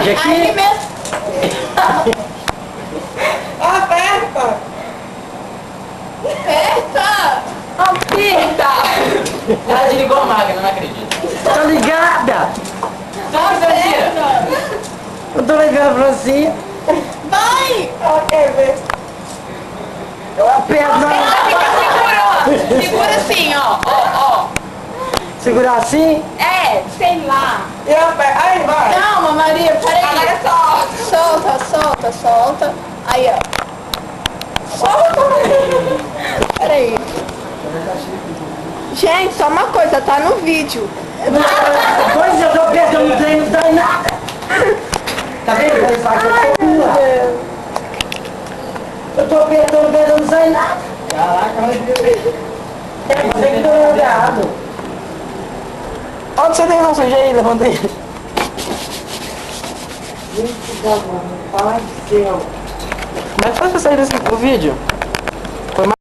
Pode aqui. Aí mesmo. Aperta! Aperta! Aperta! Ela desligou a máquina, não acredito. Tá ligada? Sabe, Francia? Aperta! Eu tô ligando pra você. Vai! Ela quer ver. Eu aperto na... Fica segurando! Segura assim, ó. Segurar assim? É, sei lá. E aperta. Aí vai. Calma, Maria, peraí. Agora solta. Solta. Aí, ó. Solta. Peraí. Gente, só uma coisa, tá no vídeo. Pois eu tô apertando o trem, não sai nada. Tá vendo? Vai falar que eu sou burra. Eu tô apertando, não sai nada. Caraca, mas você que deu errado. Onde você tem não suja aí? Levanta aí. Gente, pai do céu. Como é que faz pra sair desse vídeo?